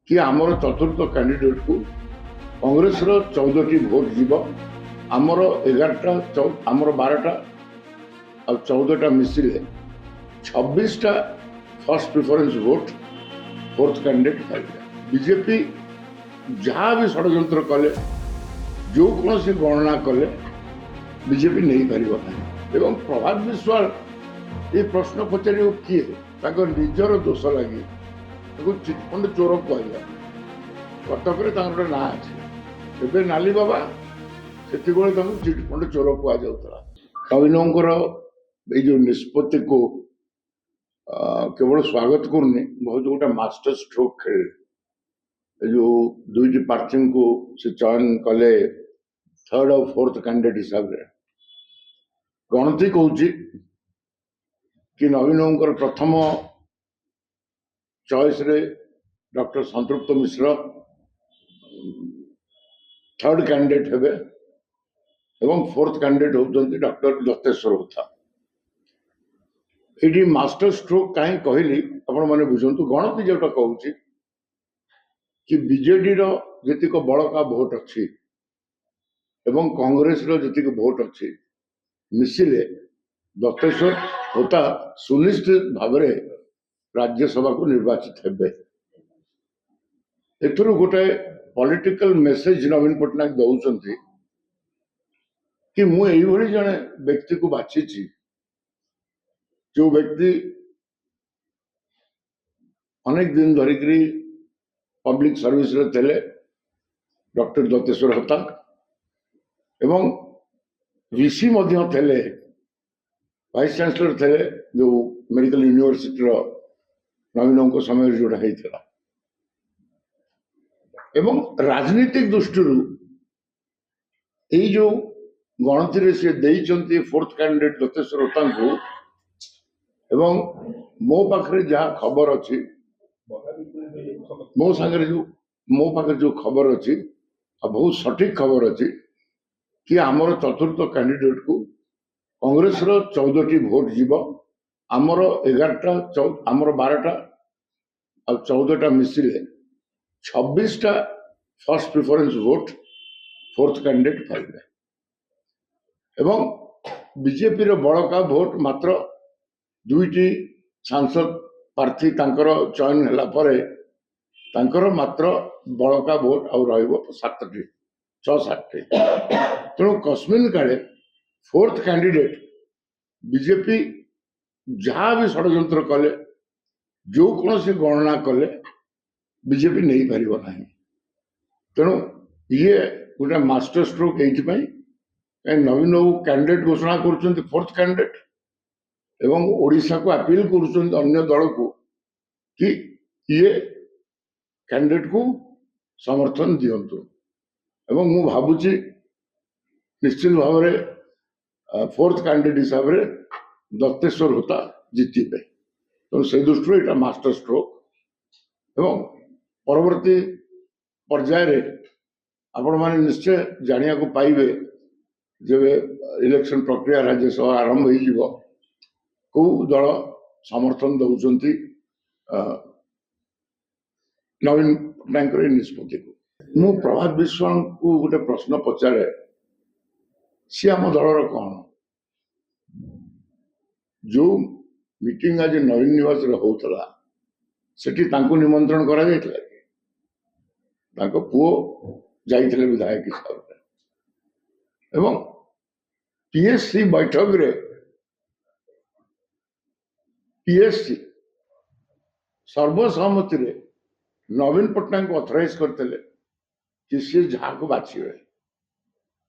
कि आमर चतुर्थ कैंडिडेट को कांग्रेस 14टी भोट जीव आमर 11टा आमर 12टा और 14टा मिसिले 26टा first preference vote fourth candidate पाइबे। बीजेपी जहाँ भी षड्यंत्र कले जो कौन से गणना कले बीजेपी नहीं पारिबो नहीं। एवं प्रभात विश्वाल ये प्रश्न पचार किए निजर दोष लगी चिटफंड चोर कहला कटक गोटे ना अच्छे नाली बाबा से चिटफंड चोर कहुला। नवीनकर ये निष्पत्ति को केवल स्वागत करनी बहुत गोटे मास्टर स्ट्रोक खेले जो दुईटी प्रार्थी को से चयन कले थर्ड और फोर्थ कैंडिडेट हिसाब से गणति कहूँ कि नवीनकर प्रथम चॉइस रे डॉक्टर संतृप्त मिश्र थर्ड कैंडिडेट हेबे एवं फोर्थ कैंडिडेट होउछन्ति डॉक्टर दत्तेश्वर होता। ये मास्टर स्ट्रोक कहीं कहली आपण माने बुझंतु गणति जोटा कहूँ कि बीजेडी रो जेतिक बड़का भोट अच्छी एवं कांग्रेस रो जेतिक भोट अच्छी मिसिले दत्तेश्वर होता सुनिश्चित भाव राज्यसभा को निर्वाचित हेबे। एथुरु गोटे पॉलिटिकल मेसेज नवीन पटनायक दौरान कि मुझे जड़े व्यक्ति को बाछी जो व्यक्ति अनेक दिन धरिक पब्लिक सर्विस थे डॉक्टर दत्तेश्वर होता एवं वीसी थे वाइस चांसलर थे जो मेडिकल यूनिवर्सिटी नवीन समय जोड़ा होता एवं राजनीतिक दृष्टि यही जो गणति से देइचंती फोर्थ कैंडिडेट दत्तेश्वर होता को एवं मो पाखे जहाँ खबर अच्छी मो सागर जो मो पाखे जो खबर अच्छी बहुत सटीक खबर अच्छी कि आमर चतुर्थ कैंडिडेट को कांग्रेस 14टी भोट जीव आमर 11टा आमर 12टा और 14टा मिसिले 26टा first preference vote fourth candidate पाइबे। एवं बीजेपी रो बड़का भोट मात्र दुईटी सांसद प्रार्थी तांकर चयन होला परे तांकर मात्र बड़का भोट और रहिबो 7टी 6-7टी तेणु कस्मिन काले फोर्थ कैंडिडेट बीजेपी जहाँ भी षड्यंत्र कले जो कौन से गणना कले बीजेपी नहीं पारिबो नहीं। तेणु ये गोटे मास्टर स्ट्रोक ये नवीन बाबू कैंडिडेट घोषणा कर फोर्थ कैंडिडेट एवं ओडिशा को अपील कर दल को कि ये कैंडिडेट को समर्थन दिंतु एवं मु भावुची निश्चित भाव में फोर्थ कैंडिडेट हिसाब से दत्तेश्वर होता जीतबे। तो से दृष्टि यहाँ मास्टर स्ट्रोक एवं परवर्ती पर्याय आपण मैंने निश्चय जानिया को पाइबे जब इलेक्शन प्रक्रिया राज्यसभा आरंभ हो कौ दल समर्थन दौरान नवीन पट्टनायक निष्पत्ति को मु प्रभात विश्वाल को गोटे प्रश्न पचारे सी आम दलर कौन जो मीटिंग आज नवीन निवास होता सेठी तांको निमंत्रण करा जायतिला कि तांको पुओ जाइथिले विधायक हिसाब से एवं पीएससी बैठक रे पीएससी सर्वसम्मति रे नवीन पट्टनायक को अथराइज करते कि सी जहाँ को बाछिबे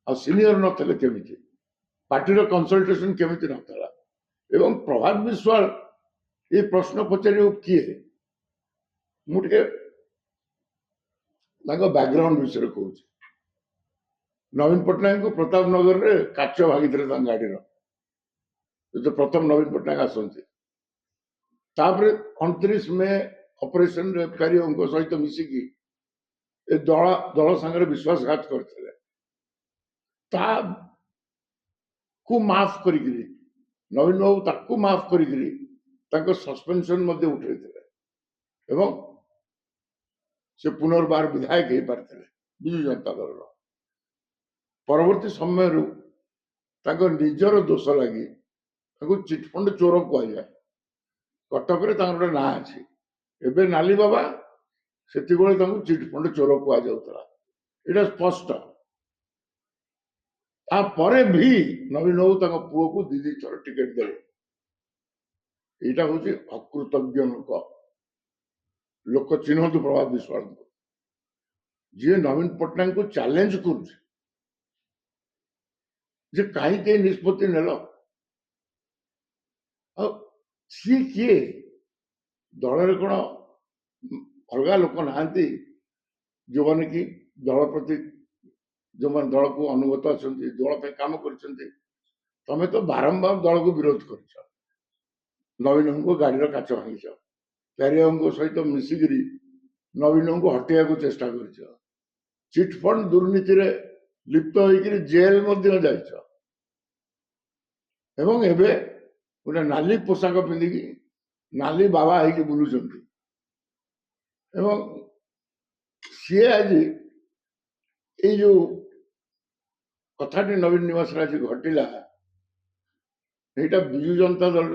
आ सीनियर नथिले केमिति पार्टी कंसल्टेशन केमिति नथला एवं प्रभात विश्वाल ये प्रश्न पचार किए मुझे बैकग्राउंड विषय कहूँ नवीन पट्टनायक को प्रताप नगर रे काच भागी गाड़ी जो प्रथम नवीन पट्टनायक आसती 29 मे ऑपरेशन रेफकारी सहित मिसिकी दल सांगे विश्वासघात करते माफ करी नवीन बाबू ताकू माफ करी सस्पेंशन उठे एवं से पुनर्बार विधायक हो पारे विजु जनता दल परवर्ती समय निजर दोष लगी चिटफंड चोर कहुए कटक गोटे ना अच्छी एवं नाली बाबा से चिटफंड चोर कहुला यहाँ स्पष्ट तापर भी नवीन बाबू पुओ को दी थर टिकेट दे यहाँ हूँ अकृतज्ञ लोक चिन्हतु प्रभात विश्वास को जी नवीन पट्टनायक को चैलेंज कर कहीं निष्पत्ति नेल सी किए दल कौन अलग लोक ना जो मैंने कि दल प्रति जो मैंने दल को अनुगत अच्छा दल पे काम कर तमें तो बारंबार दल को विरोध कर नवीन को गाड़ी काच भांगी प्यारिया सहित मिसिकी नवीन को हटेया को चेष्टा कर चिटफंड दुर्नीति रे लिप्त होकर जेल गोटे नाली पोशाक पिंधिकी नाली बाबा है बुलूं सी आज ये जो कथाटी नवीन निवास आज घटला यहाँ विजु जनता दल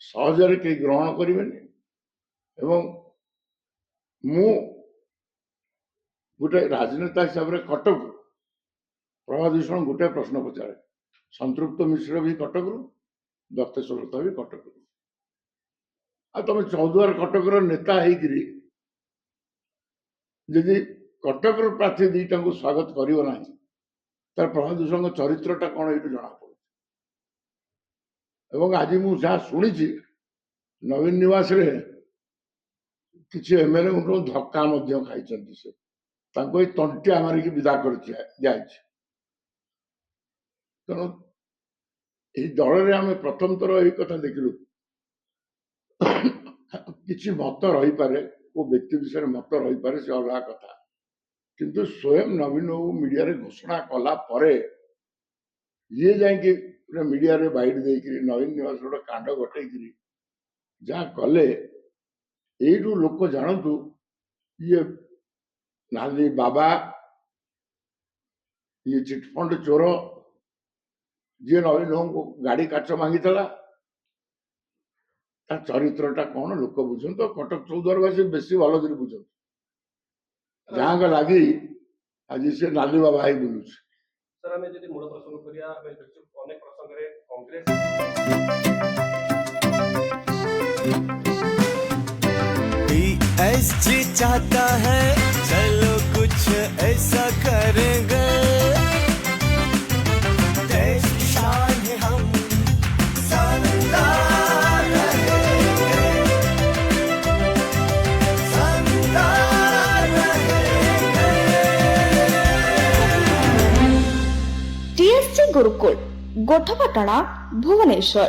सहजरे कहीं ग्रहण करें मु गोटे राजनेता हिसाब से कटक प्रभात भूषण गोटे प्रश्न पचारे संतृप्त मिश्र भी कटक दत्तेश्वर लता भी कटक तुम चौद्वार कटक नेता होगी जदि कटक प्रार्थी दीटा को स्वागत करना तार प्रभात भूषण चरित्रटा कौन ये जना पड़े आज मुझे शुणी नवीन निवास रे किसी एमएलए धक्का खाई से तंटिया मारिक विदा कर तेणु यही दल में आम प्रथम थर यही कथा देखलु किसी मत रही पारे वो व्यक्ति विषय मत रही पारे से अलग कथा किंतु स्वयं नवीन बाबू मीडिया रे घोषणा कला परे ये जाकि मीडिया रे बाइट देकर नवीन निवास गोटे कांड घटे जहाँ कले यू लोक जानतु ये नाली बाबा ये चिटफंड चोर जी नवीन को गाड़ी काच मांगी चरित्रटा कौन लोक बुझे तो कटक चौद्वारवासी बेसी भल बुझे जहाँ का लगी आज से नाली बाबा ही बुलू सर हमें यदि मूल प्रसंग करिया अनेक प्रसंग रे कांग्रेस टीएसजी चाहता है चलो कुछ ऐसा करेंगे देश की शान है हम शानदार रहेंगे शानदार रहेंगे। टीएसजी गुरुकुल गोठपाटणा भुवनेश्वर।